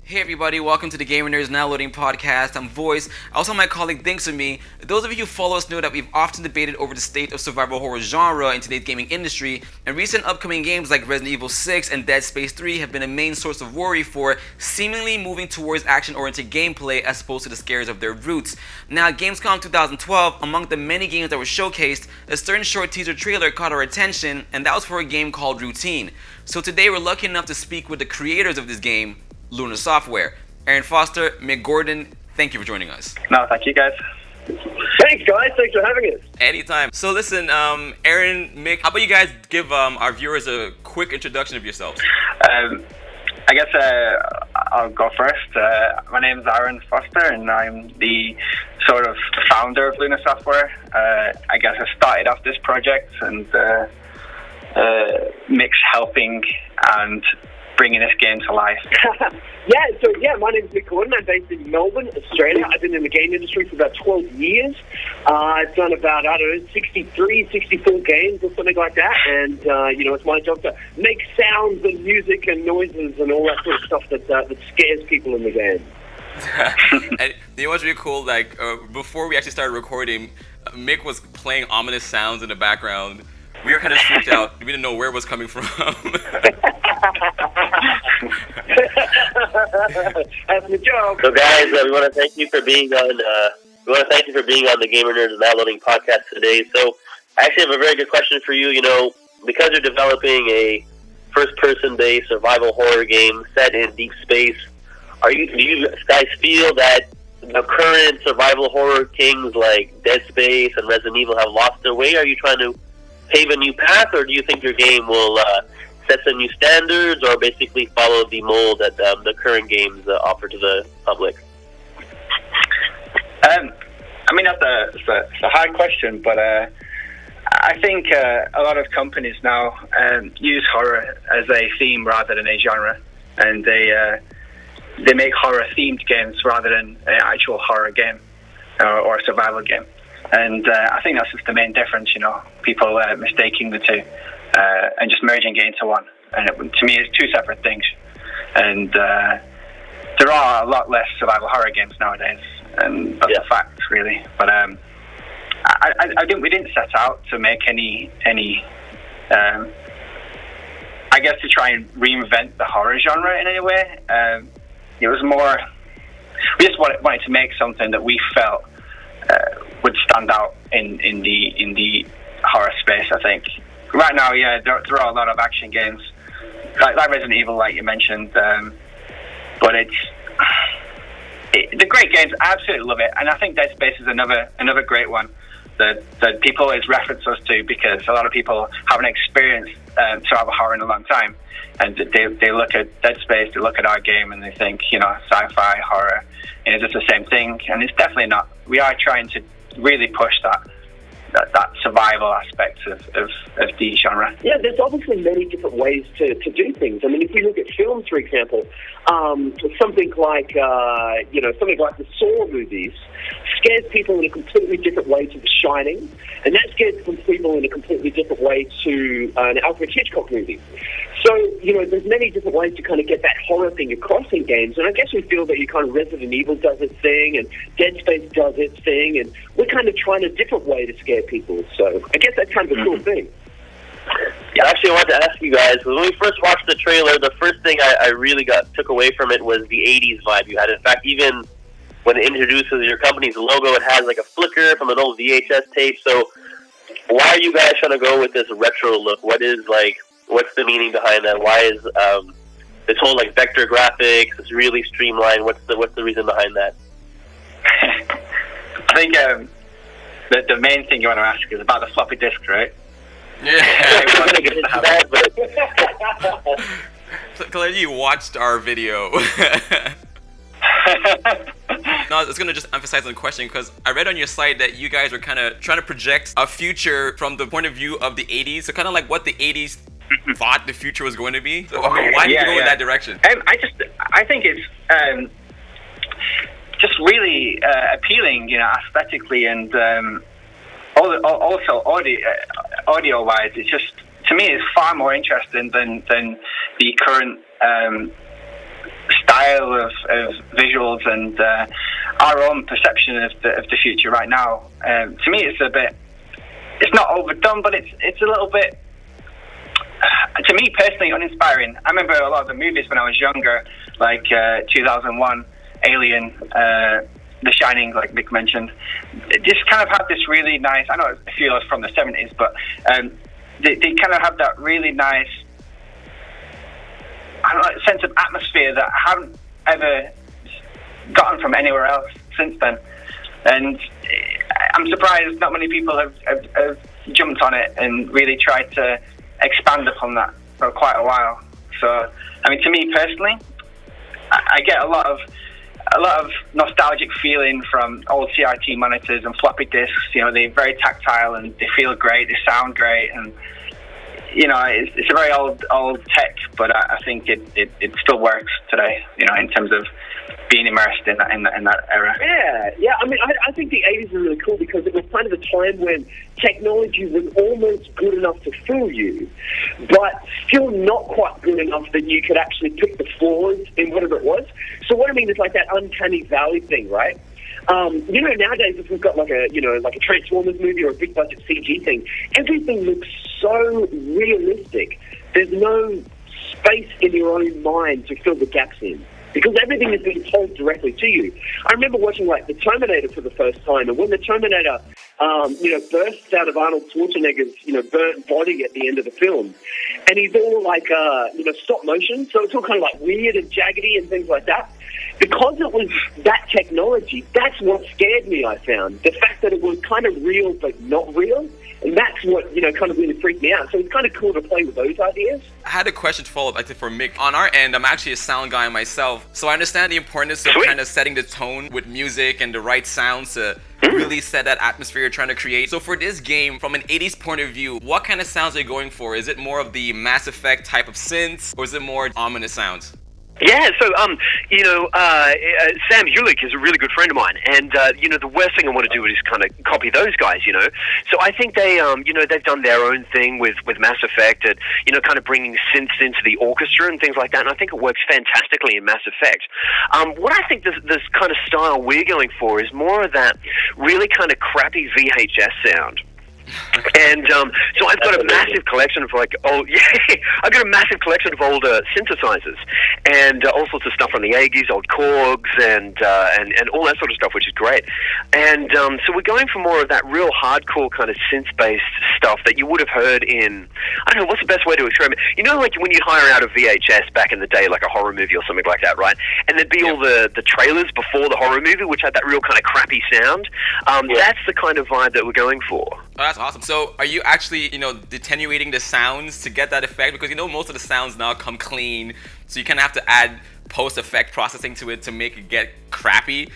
Hey everybody, welcome to the GamerNerdz Now Loading podcast. I'm Voyce. I also have my colleague Dinx with me. Those of you who follow us know that we've often debated over the state of survival horror genre in today's gaming industry, and recent upcoming games like Resident Evil 6 and Dead Space 3 have been a main source of worry for seemingly moving towards action-oriented gameplay as opposed to the scares of their roots. Now at Gamescom 2012, among the many games that were showcased, a certain short teaser trailer caught our attention, and that was for a game called Routine. So today we're lucky enough to speak with the creators of this game, Lunar Software. Aaron Foster, Mick Gordon, thank you for joining us. No, thank you guys. Thanks guys, thanks for having us. Anytime. So listen, Aaron, Mick, how about you guys give our viewers a quick introduction of yourselves? I guess I'll go first. My name is Aaron Foster and I'm the sort of founder of Lunar Software. I guess I started off this project and Mick's helping and bringing this game to life. My name's Mick Gordon. I'm based in Melbourne, Australia. I've been in the game industry for about 12 years. I've done about, 63, 64 games or something like that. And, it's my job to make sounds and music and noises and all that sort of stuff that scares people in the game. And you know what's really cool? Like, before we actually started recording, Mick was playing ominous sounds in the background. We were kind of freaked out. We didn't know where it was coming from. That's the job. So, guys, we want to thank you for being on. The GamerNerdz Now Loading podcast today. So, I actually have a very good question for you. You know, because you're developing a first-person-based survival horror game set in deep space, do you guys feel that the current survival horror kings like Dead Space and Resident Evil have lost their way? Are you trying to pave a new path, or do you think your game will set some new standards, or basically follow the mold that the current games offer to the public? That's a hard question, but I think a lot of companies now use horror as a theme rather than a genre, and they make horror-themed games rather than an actual horror game or a survival game. And I think that's just the main difference, people mistaking the two and just merging it into one. And to me, it's two separate things. And there are a lot less survival horror games nowadays, and that's a fact, really. But we didn't set out to make any I guess to try and reinvent the horror genre in any way. It was more, we just wanted to make something that we felt would stand out in the horror space. I think right now, there are a lot of action games like Resident Evil, like you mentioned, but the great games. I absolutely love it, and I think Dead Space is another great one that people always reference us to, because a lot of people haven't experienced survival horror in a long time, and they look at Dead Space, they look at our game, and they think sci-fi horror, and it's just the same thing, and it's definitely not. We are trying to really push that survival aspect of the genre. Yeah, there's obviously many different ways to do things. I mean, if you look at films, for example, something like the Saw movies scares people in a completely different way to The Shining, and that scares people in a completely different way to an Alfred Hitchcock movie. So, there's many different ways to kind of get that horror thing across in games, and I guess we feel that Resident Evil does its thing, and Dead Space does its thing, and we're kind of trying a different way to scare people. So I guess that's kind of a cool thing. Yeah, actually, I wanted to ask you guys, when we first watched the trailer, the first thing I really took away from it was the 80s vibe you had. In fact, even when it introduces your company's logo, it has like a flicker from an old VHS tape. So why are you guys trying to go with this retro look? What's the meaning behind that? Why is this whole vector graphics? It's really streamlined. What's the reason behind that? I think the main thing you want to ask is about the floppy disk, right? Yeah. Clearly you watched our video. No, I was going to just emphasize on the question, because I read on your site that you guys were kind of trying to project a future from the point of view of the 80s. So kind of like what the 80s thought the future was going to be. So why did you go in that direction? I think it's just really appealing, aesthetically, and also audio-wise. It's just, to me, it's far more interesting than the current style of visuals and our own perception of the future right now. To me, it's not overdone, but it's a little bit, to me personally, uninspiring. I remember a lot of the movies when I was younger, like 2001, Alien, The Shining, like Mick mentioned. It just kind of had this really nice, I know a few of us from the 70s, but they kind of have that really nice, I don't know, sense of atmosphere that I haven't ever gotten from anywhere else since then. And I'm surprised not many people have jumped on it and really tried to expand upon that for quite a while. So, I mean, to me personally, I get a lot of nostalgic feeling from old CRT monitors and floppy disks. You know, they're very tactile and they feel great, they sound great, and you know, it's a very old tech, but I think it still works today. You know, in terms of being immersed in that era. Yeah. I mean, I think the 80s are really cool because it was kind of a time when technology was almost good enough to fool you, but still not quite good enough that you could actually pick the flaws in whatever it was. So what I mean is like that uncanny valley thing, right? You know, nowadays if we've got like a Transformers movie or a big budget CG thing, everything looks so realistic. There's no space in your own mind to fill the gaps in, because everything is being told directly to you. I remember watching like The Terminator for the first time, and when the Terminator, bursts out of Arnold Schwarzenegger's, burnt body at the end of the film, and he's all like, stop motion, so it's all kind of like weird and jaggedy and things like that. Because it was that technology, that's what scared me, I found. The fact that it was kind of real but not real, and that's what, kind of really freaked me out. So it's kind of cool to play with those ideas. I had a question to follow up actually for Mick. On our end, I'm actually a sound guy myself, so I understand the importance of kind of setting the tone with music and the right sounds to really set that atmosphere you're trying to create. So for this game, from an 80s point of view, what kind of sounds are you going for? Is it more of the Mass Effect type of synths, or is it more ominous sounds? Yeah, so, Sam Hulick is a really good friend of mine, and, the worst thing I want to do is kind of copy those guys, So I think they, they've done their own thing with Mass Effect and, kind of bringing synths into the orchestra and things like that, and I think it works fantastically in Mass Effect. What I think this kind of style we're going for is more of that really kind of crappy VHS sound. And so I've got a massive collection of I've got a massive collection of old synthesizers and all sorts of stuff from the 80s, old Korgs and all that sort of stuff, which is great. And so we're going for more of that real hardcore kind of synth-based stuff that you would have heard in, I don't know, what's the best way to describe it? You know, like when you hire out a VHS back in the day, like a horror movie or something like that, right? And there'd be all the trailers before the horror movie, which had that real kind of crappy sound. That's the kind of vibe that we're going for. Oh, that's awesome. So are you actually, attenuating the sounds to get that effect? Because, most of the sounds now come clean, so you kind of have to add post-effect processing to it to make it get crappy,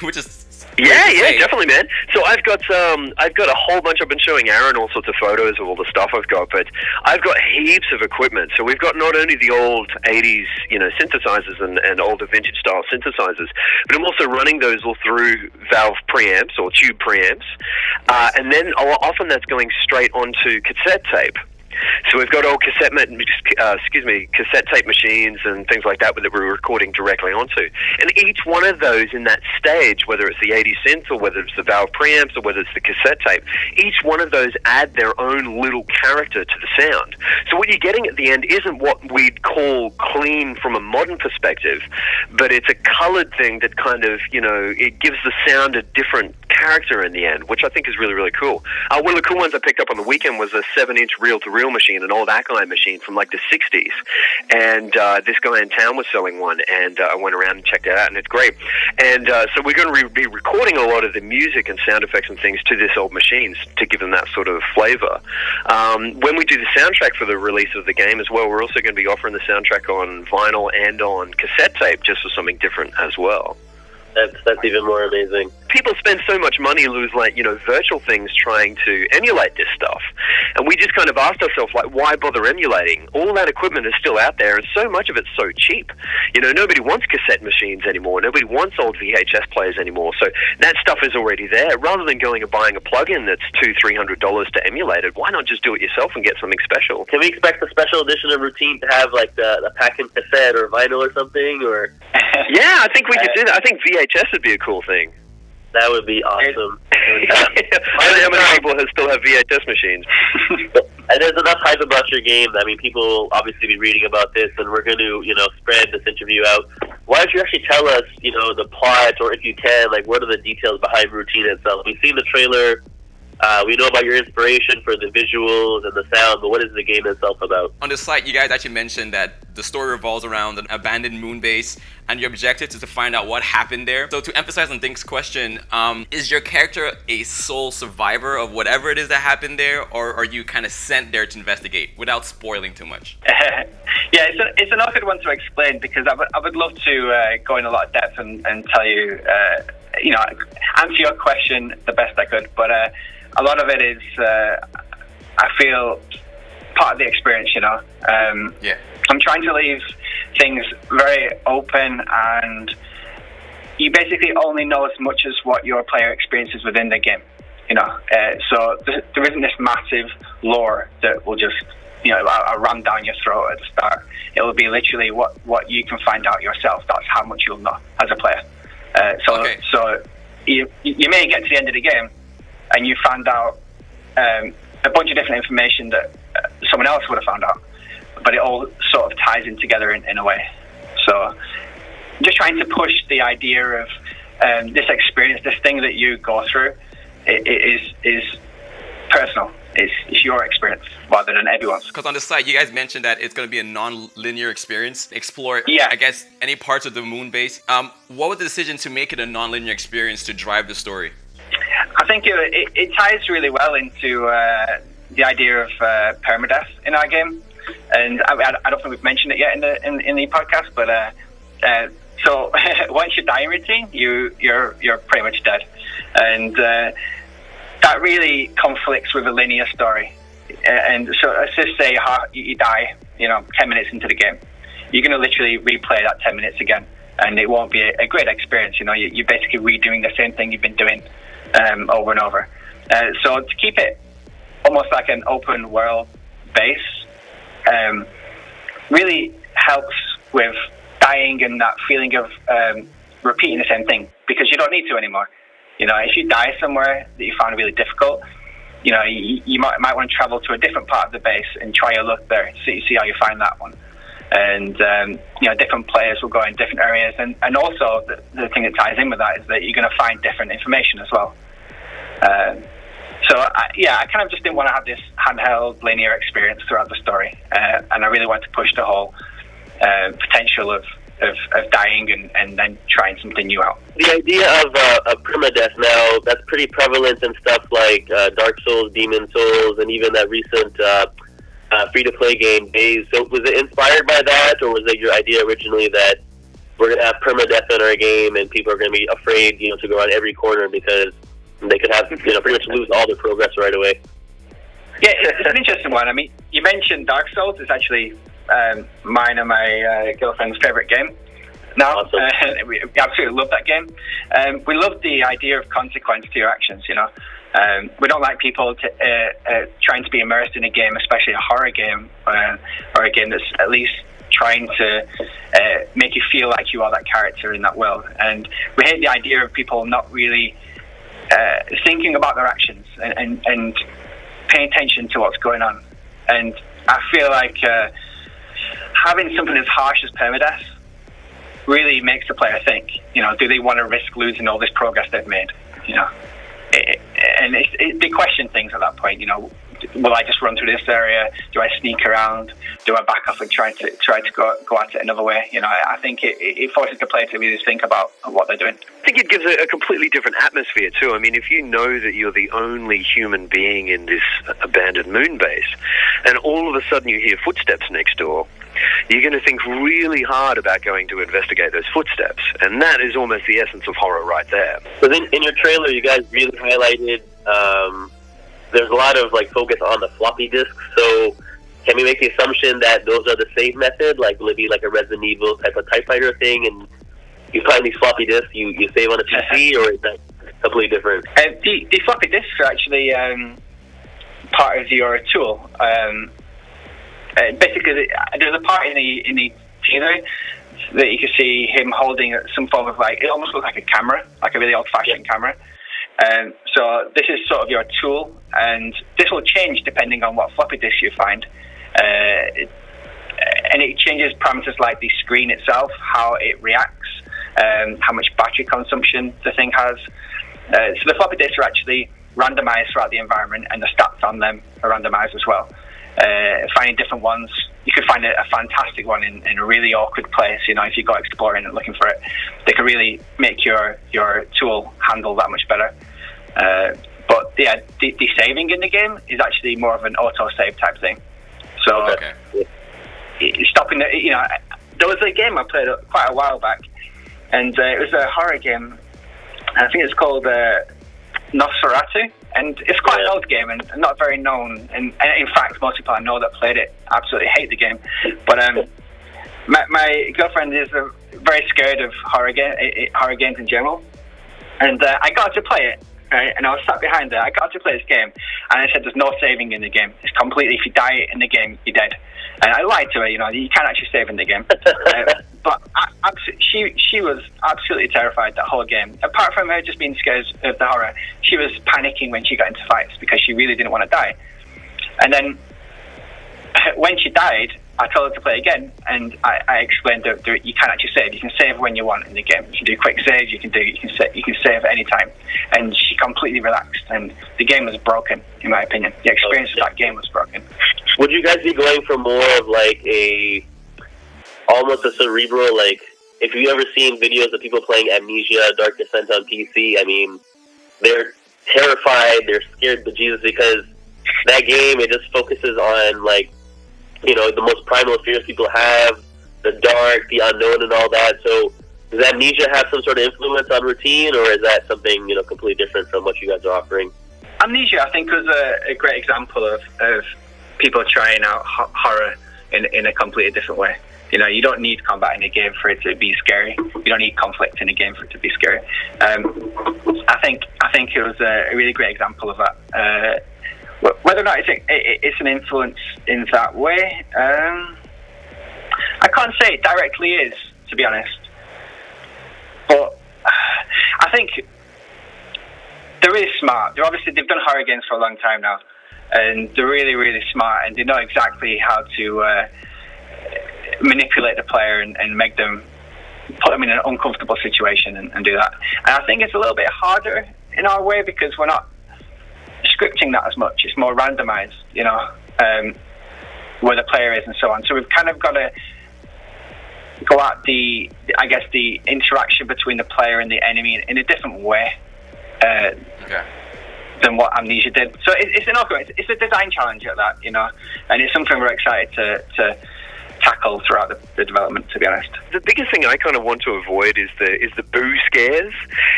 which is... Yeah, definitely, man. So I've got a whole bunch. I've been showing Aaron all sorts of photos of all the stuff I've got, but I've got heaps of equipment. So we've got not only the old 80s, synthesizers and older vintage style synthesizers, but I'm also running those all through valve preamps or tube preamps, and then often that's going straight onto cassette tape. So we've got old cassette tape machines and things like that we're recording directly onto. And each one of those in that stage, whether it's the 80 synth or whether it's the valve preamps or whether it's the cassette tape, each one of those add their own little character to the sound. So what you're getting at the end isn't what we'd call clean from a modern perspective, but it's a colored thing that kind of, it gives the sound a different character in the end, which I think is really, really cool. One of the cool ones I picked up on the weekend was a 7-inch reel-to-reel machine, an old Akai machine from like the 60s. And this guy in town was selling one, and I went around and checked it out, and it's great. And so we're going to be recording a lot of the music and sound effects and things to this old machines to give them that sort of flavor. When we do the soundtrack for the release of the game as well, we're also going to be offering the soundtrack on vinyl and on cassette tape, just for something different as well. That's even more amazing. People spend so much money, lose virtual things trying to emulate this stuff. And we just kind of asked ourselves, why bother emulating? All that equipment is still out there, and so much of it's so cheap. Nobody wants cassette machines anymore. Nobody wants old VHS players anymore. So that stuff is already there. Rather than going and buying a plug-in that's $200-300 to emulate it, why not just do it yourself and get something special? Can we expect a special edition of Routine to have the pack-in cassette or vinyl or something? Or yeah, I think we could do that. I think VHS would be a cool thing. That would be awesome. I don't know how many people still have VHS machines. And there's enough hype about your game. I mean, people will obviously be reading about this, and we're going to, spread this interview out. Why don't you actually tell us, the plot, or if you can, what are the details behind Routine itself? We've seen the trailer. We know about your inspiration for the visuals and the sound, but what is the game itself about? On the site, you guys actually mentioned that the story revolves around an abandoned moon base, and your objective is to find out what happened there. So to emphasize on Dinx's question, is your character a sole survivor of whatever it is that happened there, or are you kind of sent there to investigate, without spoiling too much? Yeah, it's an awkward one to explain, because I would love to go in a lot of depth and tell you, answer your question the best I could, but a lot of it is, I feel, part of the experience, Yeah. I'm trying to leave things very open, and you basically only know as much as what your player experiences within the game, so there isn't this massive lore that will just, ram down your throat at the start. It will be literally what you can find out yourself. That's how much you'll know as a player. So you may get to the end of the game, and you found out a bunch of different information that someone else would have found out, but it all sort of ties in together in a way. So just trying to push the idea of this experience, this thing that you go through, is personal. It's your experience rather than everyone's. Because on the site, you guys mentioned that it's going to be a non-linear experience. Explore, yeah. I guess, any parts of the moon base. What was the decision to make it a non-linear experience to drive the story? I think it ties really well into the idea of permadeath in our game, and I don't think we've mentioned it yet in the podcast. But so once you die in Routine, you're pretty much dead, and that really conflicts with a linear story. And so let's just say you die, 10 minutes into the game, you're going to literally replay that 10 minutes again, and it won't be a great experience. You're basically redoing the same thing you've been doing over and over. So to keep it almost like an open world base really helps with dying and that feeling of repeating the same thing, because you don't need to anymore. If you die somewhere that you found really difficult, you might want to travel to a different part of the base and try your luck there, see how you find that one. And different players will go in different areas, and also the thing that ties in with that is that you're going to find different information as well. So I kind of just didn't want to have this handheld linear experience throughout the story, and I really wanted to push the whole potential of dying and then trying something new out. The idea of permadeath now, that's pretty prevalent in stuff like Dark Souls, Demon Souls, and even that recent free-to-play game, Days. So was it inspired by that, or was it your idea originally that we're going to have permadeath in our game and people are going to be afraid, to go around every corner because they could have, pretty much lose all their progress right away? Yeah, it's an interesting one. I mean, you mentioned Dark Souls. It's actually mine and my girlfriend's favorite game now. Awesome. We absolutely love that game. We love the idea of consequence to your actions, we don't like people trying to be immersed in a game, especially a horror game, or a game that's at least trying to make you feel like you are that character in that world. And we hate the idea of people not really thinking about their actions and paying attention to what's going on. And I feel like having something as harsh as permadeath really makes the player think, do they want to risk losing all this progress they've made? And they question things at that point, will I just run through this area? Do I sneak around? Do I back off and try to go at it another way? You know, I think it forces the player to really think about what they're doing. I think it gives a completely different atmosphere too. I mean, if you know that you're the only human being in this abandoned moon base, and all of a sudden you hear footsteps next door, you're going to think really hard about going to investigate those footsteps, and that is almost the essence of horror right there. So then, in your trailer, you guys really highlighted there's a lot of like focus on the floppy disks. So can we make the assumption that those are the save method? Like, will it be like a Resident Evil type of typewriter thing, and you find these floppy disks, you save on a PC, or is that completely different? The floppy disks are actually part of your tool. Basically, there's a part in the teaser that you can see him holding some form of, like, it almost looks like a camera, like a really old-fashioned camera. So this is sort of your tool, and this will change depending on what floppy disk you find. And it changes parameters like the screen itself, how it reacts, how much battery consumption the thing has. So the floppy disks are actually randomized throughout the environment, and the stats on them are randomized as well. Finding different ones, you could find a fantastic one in a really awkward place. You know, if you go exploring and looking for it, they can really make your tool handle that much better. But yeah, the saving in the game is actually more of an auto save type thing. So stopping the, you know, there was a game I played quite a while back, and it was a horror game. I think it's called Nosferatu, and it's quite an old game and not very known. And in fact, most people I know that played it absolutely hate the game. But my girlfriend is very scared of horror games in general, and I got to play it. Right? And I was sat behind her. I got to play this game, and I said, "There's no saving in the game. It's completely. If you die in the game, you're dead." And I lied to her. You know, you can't actually save in the game. But she was absolutely terrified that whole game. Apart from her just being scared of the horror, she was panicking when she got into fights because she really didn't want to die. And then when she died, I told her to play again, and I explained that you can't actually save. You can save when you want in the game. You can do quick saves. You can save at any time. And she completely relaxed, and the game was broken, in my opinion. The experience of that game was broken. Would you guys be going for more of like almost a cerebral, like, if you've ever seen videos of people playing Amnesia, Dark Descent on PC, I mean, they're terrified, they're scared bejesus because that game, it just focuses on, like, you know, the most primal fears people have, the dark, the unknown, and all that. So does Amnesia have some sort of influence on routine, or is that something, you know, completely different from what you guys are offering? Amnesia, I think, was a great example of people trying out horror in a completely different way. You know, you don't need combat in a game for it to be scary. You don't need conflict in a game for it to be scary. I think it was a really great example of that. Whether or not it's an influence in that way, I can't say it directly is, to be honest. But I think they're really smart. They've done horror games for a long time now, and they're really, really smart, and they know exactly how to manipulate the player and make them, put them in an uncomfortable situation and do that. And I think it's a little bit harder in our way because we're not scripting that as much. It's more randomized, you know, where the player is and so on. So we've kind of got to go at the interaction between the player and the enemy in a different way than what Amnesia did. So it's a design challenge at that, you know, and it's something we're excited to tackle throughout the development, to be honest. The biggest thing I kind of want to avoid is the boo scares.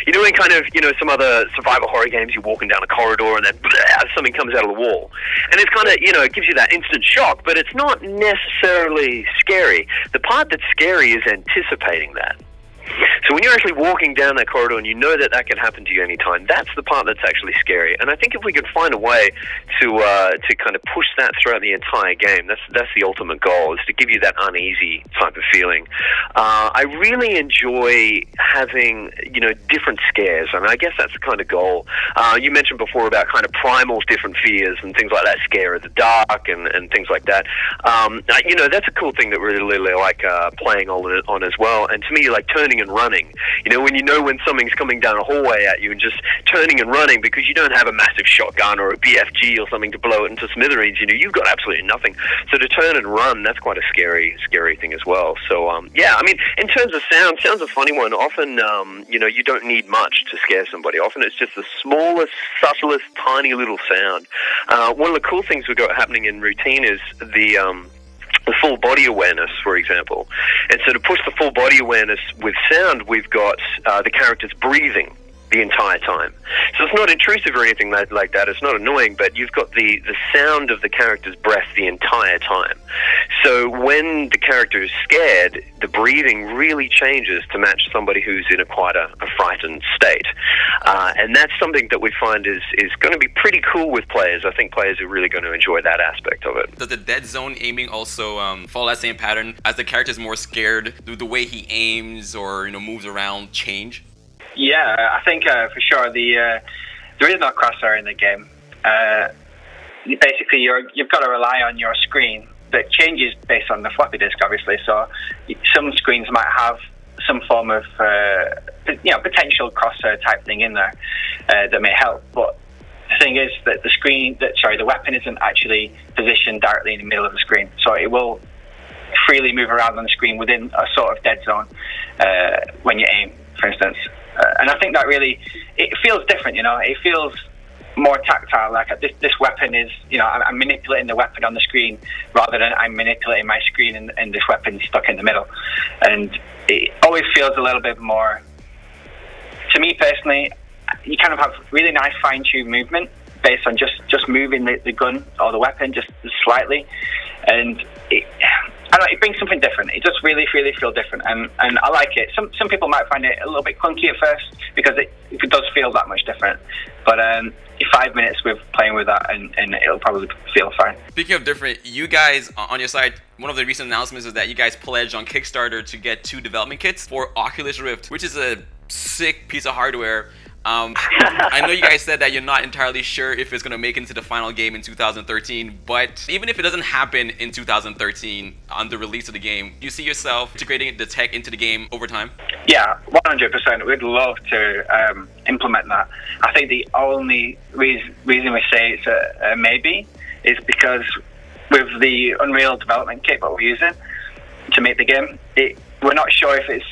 You know, in kind of, you know, some other survival horror games, you're walking down a corridor and then something comes out of the wall. And it's kind of, you know, it gives you that instant shock, but it's not necessarily scary. The part that's scary is anticipating that. So when you're actually walking down that corridor and you know that can happen to you anytime, that's the part that's actually scary. And I think if we could find a way to kind of push that throughout the entire game, that's the ultimate goal, is to give you that uneasy type of feeling. I really enjoy having, you know, different scares. I mean, I guess that's the kind of goal. You mentioned before about kind of primal different fears and things like that, scare of the dark and things like that. You know, that's a cool thing that we really like playing on as well. And to me, like turning and running running. You know, when something's coming down a hallway at you and just turning and running because you don't have a massive shotgun or a BFG or something to blow it into smithereens. You know, you've got absolutely nothing. So to turn and run, that's quite a scary thing as well. So yeah, I mean, in terms of sound's a funny one. Often, you know, you don't need much to scare somebody. Often it's just the smallest, subtlest, tiny little sound. One of the cool things we've got happening in Routine is the full body awareness, for example. And so to push the full body awareness with sound, we've got the characters breathing the entire time. So it's not intrusive or anything like that. It's not annoying, but you've got the sound of the character's breath the entire time. So when the character is scared, the breathing really changes to match somebody who's in quite a frightened state. And that's something that we find is going to be pretty cool with players. I think players are really going to enjoy that aspect of it. Does the dead zone aiming also follow that same pattern? As the character's more scared, do the way he aims or, you know, moves around change? Yeah, I think for sure there is no crosshair in the game. Basically, you've got to rely on your screen that changes based on the floppy disk, obviously. So some screens might have some form of potential crosshair type thing in there that may help. But the thing is that the weapon isn't actually positioned directly in the middle of the screen, so it will freely move around on the screen within a sort of dead zone when you aim, for instance. And I think that really, it feels different, you know. It feels more tactile, like this weapon is, you know, I'm manipulating the weapon on the screen rather than I'm manipulating my screen and this weapon stuck in the middle. And it always feels a little bit more, to me personally, you kind of have really nice fine-tuned movement based on just moving the gun or the weapon just slightly. And I don't know, it brings something different. It just really feel different, and I like it. Some people might find it a little bit clunky at first because it does feel that much different. But 5 minutes with playing with that, and it'll probably feel fine. Speaking of different, you guys on your site, one of the recent announcements is that you guys pledged on Kickstarter to get 2 development kits for Oculus Rift, which is a sick piece of hardware. I know you guys said that you're not entirely sure if it's going to make it into the final game in 2013, but even if it doesn't happen in 2013 on the release of the game, do you see yourself integrating the tech into the game over time? Yeah, 100%. We'd love to implement that. I think the only reason we say it's a maybe is because with the Unreal development kit that we're using to make the game, we're not sure if it's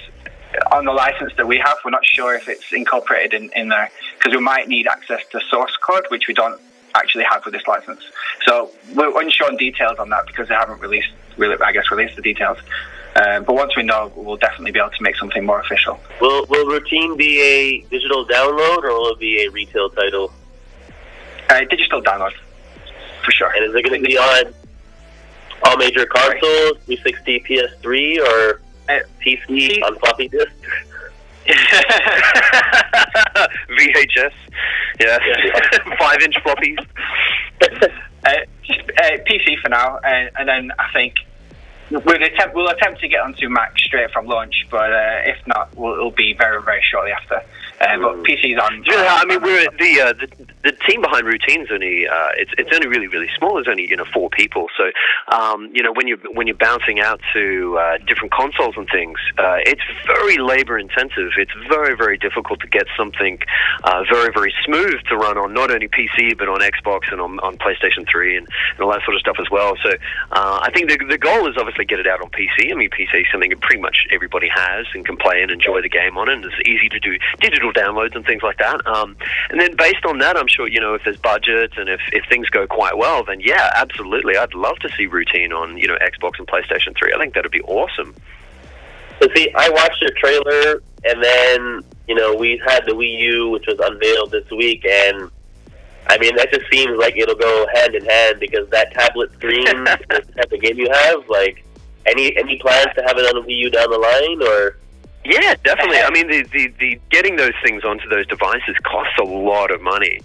on the license that we have. We're not sure if it's incorporated in there because we might need access to source code, which we don't actually have with this license. So we're unsure on details on that because they haven't released the details. But once we know, we'll definitely be able to make something more official. Will Routine be a digital download or will it be a retail title? Digital download, for sure. And is it going to be on all major consoles, 360, PS3, or PC on floppy disk? VHS, yeah. 5-inch floppies. Just PC for now, and then I think we'll attempt to get onto Mac straight from launch, but if not, it'll be very, very shortly after. But PC's on. Do you know how, I mean, we're the team behind Routine's only it's only really small. There's only 4 people. So when you're bouncing out to different consoles and things, it's very labor intensive. It's very difficult to get something very smooth to run on not only PC but on Xbox and on PlayStation 3 and all that sort of stuff as well. So I think the goal is obviously get it out on PC. I mean, PC is something that pretty much everybody has and can play and enjoy the game on it, and it's easy to do digital downloads and things like that. And then based on that, I'm sure, if there's budget and if things go quite well, then yeah, absolutely. I'd love to see Routine on, Xbox and PlayStation 3. I think that'd be awesome. So see, I watched the trailer, and then, we had the Wii U, which was unveiled this week, and I mean, that just seems like it'll go hand in hand because that tablet screen, the type of game you have, like, any plans to have it on the Wii U down the line, or? Yeah, definitely. I mean, the getting those things onto those devices costs a lot of money,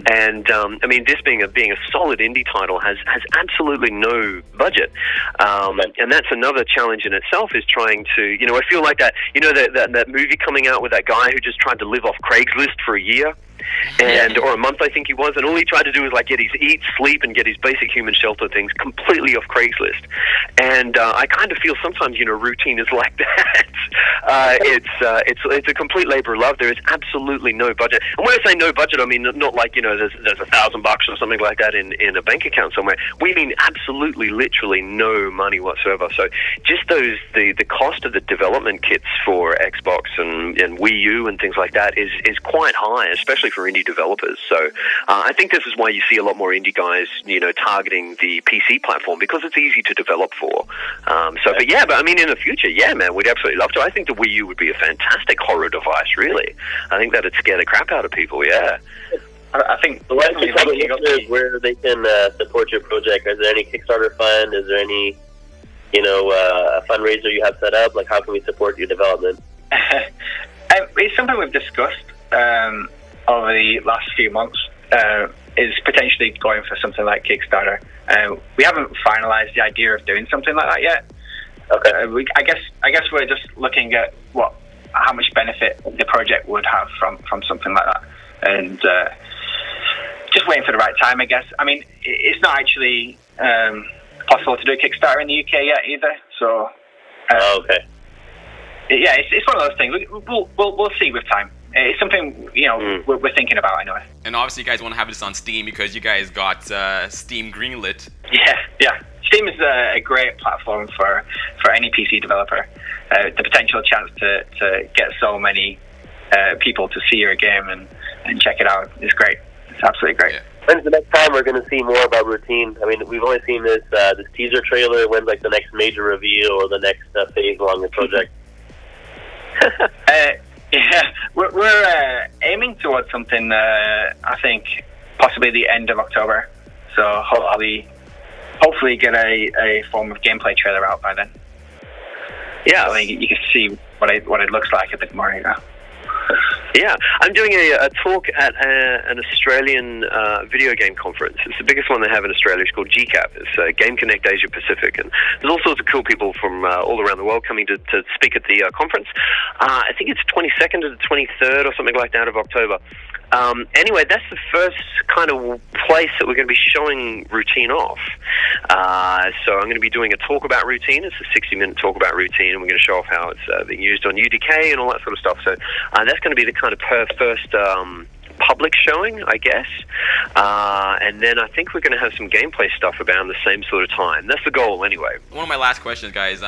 and I mean, this being a solid indie title has absolutely no budget, and that's another challenge in itself. Is trying to, I feel like that, that movie coming out with that guy who just tried to live off Craigslist for a year. or a month, I think he was, and all he tried to do was like get his eat, sleep, and get his basic human shelter things completely off Craigslist. And I kind of feel sometimes, routine is like that. It's a complete labor of love. There is absolutely no budget. And when I say no budget, I mean not like there's $1,000 or something like that in a bank account somewhere. We mean absolutely, literally no money whatsoever. So just the cost of the development kits for Xbox and Wii U and things like that is quite high, especially for indie developers. So I think this is why you see a lot more indie guys, targeting the PC platform, because it's easy to develop for. But I mean, in the future, yeah, man, we'd absolutely love to. I think the Wii U would be a fantastic horror device, really. I think that'd scare the crap out of people, yeah. I think why don't you tell the listeners where they can support your project? Is there any Kickstarter fund? Is there any, a fundraiser you have set up? Like, how can we support your development? It's something we've discussed over the last few months. Is potentially going for something like Kickstarter. We haven't finalized the idea of doing something like that yet. Okay. I guess we're just looking at how much benefit the project would have from something like that, and just waiting for the right time, I guess. I mean, it's not actually possible to do a Kickstarter in the UK yet either. So. Okay. Yeah, it's one of those things. We'll see with time. It's something we're thinking about anyway. And obviously, you guys want to have this on Steam because you guys got Steam greenlit. Yeah. Steam is a great platform for any PC developer. The potential chance to get so many people to see your game and check it out is great. It's absolutely great. Yeah. When's the next time we're going to see more about Routine? I mean, we've only seen this teaser trailer. When's the next major reveal or the next phase along the project? Yeah, we're aiming towards something. I think possibly the end of October. So hopefully get a form of gameplay trailer out by then. Yeah, so you can see what it looks like a bit more. Yeah, I'm doing a talk at an Australian video game conference. It's the biggest one they have in Australia. It's called GCAP. It's Game Connect Asia Pacific, and there's all sorts of cool people from all around the world coming to speak at the conference. I think it's 22nd to the 23rd or something like that of October. Anyway, that's the first kind of place that we're going to be showing Routine off. So I'm going to be doing a talk about Routine. It's a 60-minute talk about Routine, and we're going to show off how it's being used on UDK and all that sort of stuff. So that's going to be the kind of first public showing, I guess. And then I think we're going to have some gameplay stuff around the same sort of time. That's the goal, anyway. One of my last questions, guys.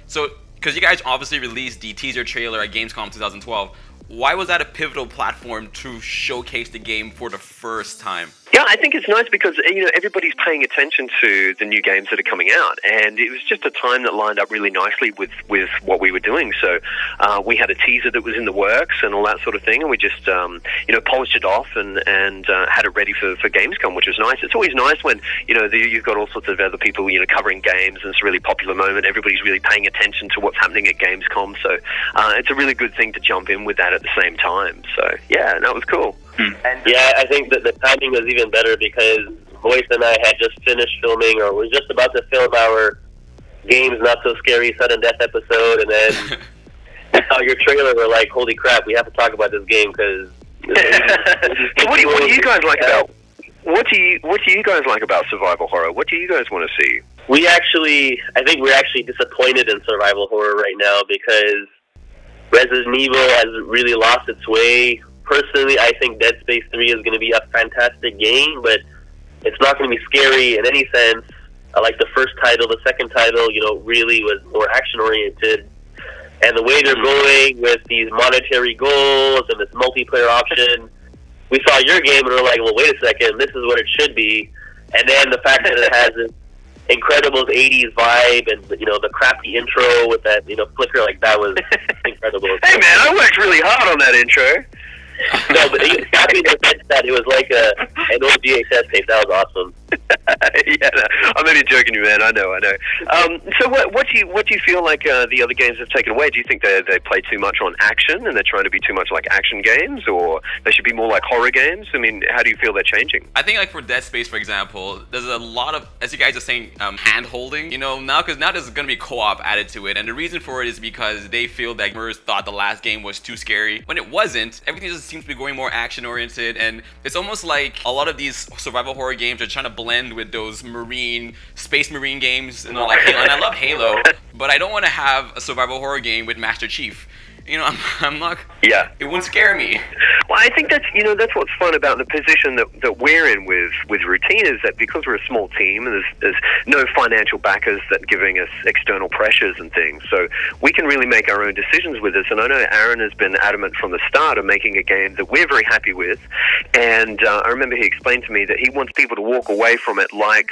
So, because you guys obviously released the teaser trailer at Gamescom 2012, why was that a pivotal platform to showcase the game for the first time? Yeah, I think it's nice because, everybody's paying attention to the new games that are coming out, and it was just a time that lined up really nicely with what we were doing. So we had a teaser that was in the works and all that sort of thing, and we just, polished it off and had it ready for Gamescom, which was nice. It's always nice when, you've got all sorts of other people, covering games, and it's a really popular moment. Everybody's really paying attention to what's happening at Gamescom, so it's a really good thing to jump in with that at the same time. So, yeah, that was cool. And yeah, I think that the timing was even better because Voyce and I had just finished filming, or was just about to film our Games Not So Scary Sudden Death episode, and then your trailer, we're like, holy crap, we have to talk about this game because. So what do you guys like about? What do you guys like about survival horror? What do you guys want to see? I think we're actually disappointed in survival horror right now because Resident Evil has really lost its way. Personally, I think Dead Space 3 is going to be a fantastic game, but it's not going to be scary in any sense. I like the first title. The second title, really was more action-oriented. And the way they're going with these monetary goals and this multiplayer option, we saw your game and we're like, well, wait a second, this is what it should be. And then the fact that it has this incredible 80s vibe and, the crappy intro with that, flicker, that was incredible. Hey, man, I worked really hard on that intro. No, but it was happy in the sense that it was like an old VHS tape. That was awesome. Yeah, no, I'm only joking, you man. I know. So what do you feel like the other games have taken away? Do you think they play too much on action and they're trying to be too much like action games, or they should be more like horror games? I mean, how do you feel they're changing? I think like for Dead Space, for example, there's a lot of, as you guys are saying, hand holding. You know, now there's going to be co-op added to it, and the reason for it is because they feel that gamers thought the last game was too scary when it wasn't. Everything just seems to be going more action oriented, and it's almost like a lot of these survival horror games are trying to blend with those space marine games, you know, like Halo. And I love Halo, but I don't want to have a survival horror game with Master Chief. You know, I'm not. Yeah. It wouldn't scare me. Well, I think that's that's what's fun about the position that we're in with Routine, is that because we're a small team and there's no financial backers that are giving us external pressures and things, so we can really make our own decisions with this. And I know Aaron has been adamant from the start of making a game that we're very happy with. And I remember he explained to me that he wants people to walk away from it like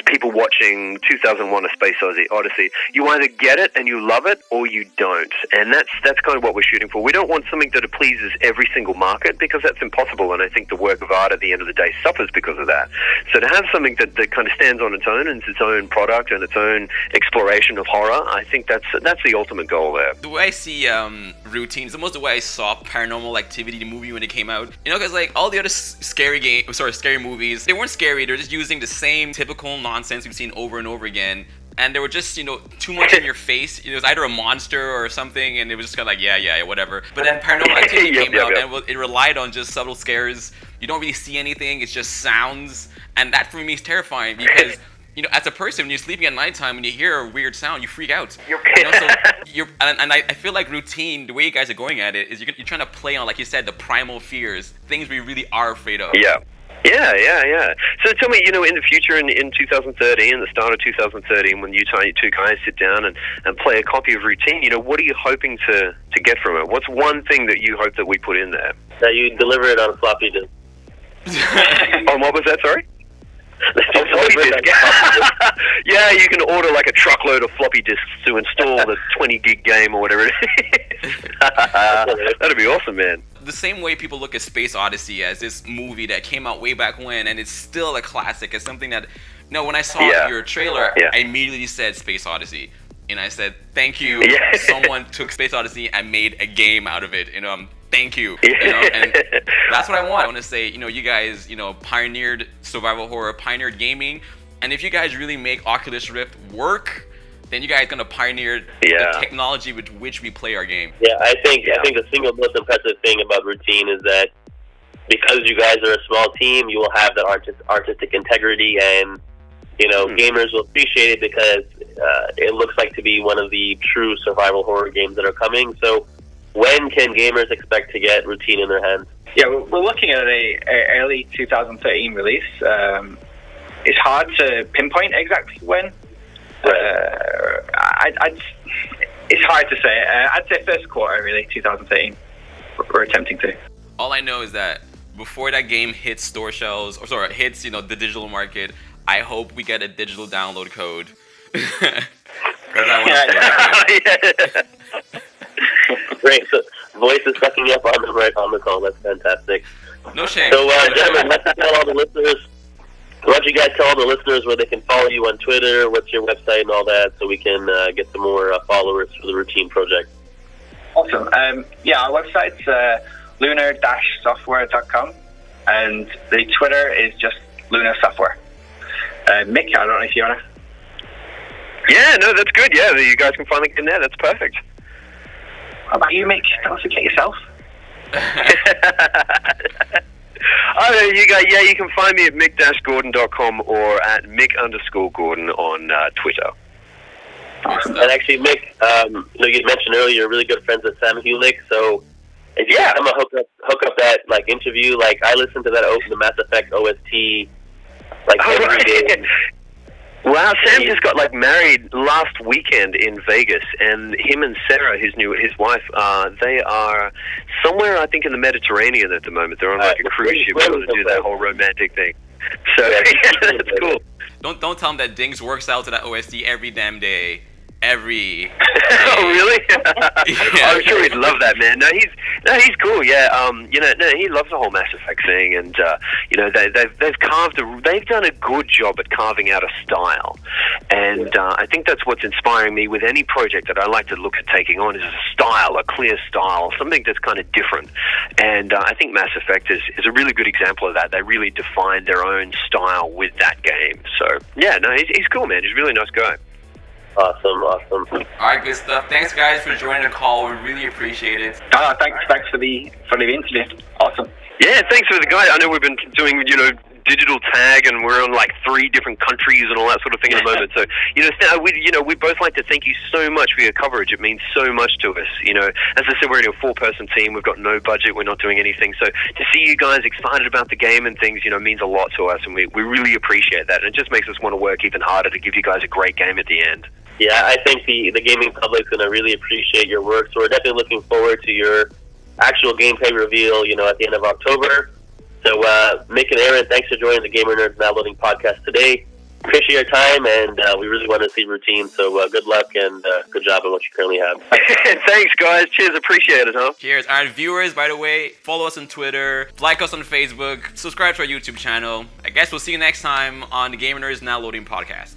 people watching 2001: A Space Odyssey. You either get it and you love it, or you don't. And that's kind of what we're shooting for. We don't want something that pleases every single market, because that's impossible, and I think the work of art at the end of the day suffers because of that. So to have something that kind of stands on its own and its own product and its own exploration of horror, I think that's the ultimate goal there. The way I see Routine is almost the way I saw Paranormal Activity, the movie, when it came out. You know, because like all the other scary movies, they weren't scary. They're just using the same typical nonsense we've seen over and over again. And they were just, too much in your face. It was either a monster or something, and it was just kind of like, yeah, whatever. But then Paranormal Activity came out, and it relied on just subtle scares. You don't really see anything. It's just sounds. And that, for me, is terrifying because, as a person, when you're sleeping at nighttime and you hear a weird sound, you freak out. And I feel like Routine, the way you guys are going at it, is you're trying to play on, like you said, the primal fears, things we really are afraid of. Yeah. Yeah. So tell me, in the future, in 2013, the start of 2013, when you two guys sit down and play a copy of Routine, what are you hoping to get from it? What's one thing that you hope that we put in there? That you deliver it on a floppy disk. On what was that, sorry? Floppy disk. Yeah, you can order like a truckload of floppy disks to install the 20 gig game or whatever it is. That'd be awesome, man. The same way people look at Space Odyssey as this movie that came out way back when, and it's still a classic. It's something that, when I saw your trailer, I immediately said Space Odyssey. And I said, thank you. Someone took Space Odyssey and made a game out of it. Thank you. And that's what I want. I want to say, you guys, pioneered survival horror, pioneered gaming. And if you guys really make Oculus Rift work, then you guys gonna pioneer the technology with which we play our game. Yeah, I think the single most impressive thing about Routine is that because you guys are a small team, you will have that artistic integrity, and gamers will appreciate it because it looks like to be one of the true survival horror games that are coming. So when can gamers expect to get Routine in their hands? Yeah, we're looking at a early 2013 release. It's hard to pinpoint exactly when. It's hard to say. I'd say first quarter, really, 2013. We're attempting to. All I know is that before that game hits store shelves, hits the digital market, I hope we get a digital download code. Great. So Voice is sucking up on the call. That's fantastic. No shame. So, gentlemen, let's tell all the listeners. Why don't you guys tell all the listeners where they can follow you on Twitter, what's your website and all that, so we can get some more followers for the Routine project. Awesome. Our website's lunar-software.com, and the Twitter is just Lunar Software. Mick, I don't know if you want to... Yeah, no, that's good. Yeah, you guys can finally get in there. That's perfect. How about you, Mick? Don't forget yourself. You can find me at mick-gordon.com or at mick_Gordon on Twitter. And actually, Mick, you mentioned earlier you're really good friends with Sam Hulick, so if you come hook up that interview, I listen to that the Mass Effect OST every day. Wow, Sam just got married last weekend in Vegas, and him and Sarah, his wife, they are somewhere I think in the Mediterranean at the moment. They're on a cruise ship to do that whole romantic thing. So that's cool. Don't tell him that Dinx works out to that OST every damn day. every. Oh, really? Yeah. I'm sure he'd love that, man. No, he's cool. Yeah. He loves the whole Mass Effect thing, and they've done a good job at carving out a style, and I think that's what's inspiring me with any project that I like to look at taking on is a style, a clear style, something that's kind of different. And I think Mass Effect is a really good example of that. They really defined their own style with that game. So yeah, no, he's cool, man. He's a really nice guy. Awesome. Alright, good stuff. Thanks guys for joining the call. We really appreciate it. Thanks for the interview. Awesome. Yeah, thanks for the guy. I know we've been doing, digital tag, and we're on like 3 different countries and all that sort of thing at the moment. So, we both like to thank you so much for your coverage. It means so much to us. As I said, we're in a 4-person team. We've got no budget. We're not doing anything. So to see you guys excited about the game and things, means a lot to us, and we really appreciate that. And it just makes us want to work even harder to give you guys a great game at the end. Yeah, I think the gaming public's going to really appreciate your work. So we're definitely looking forward to your actual gameplay reveal, at the end of October. So, Mick and Aaron, thanks for joining the GamerNerdz Now Loading podcast today. Appreciate your time, and we really want to see routine. So, good luck and good job on what you currently have. Thanks, guys. Cheers. Appreciate it, huh? Cheers. Alright, viewers, by the way, follow us on Twitter, like us on Facebook, subscribe to our YouTube channel. I guess we'll see you next time on the GamerNerdz Now Loading podcast.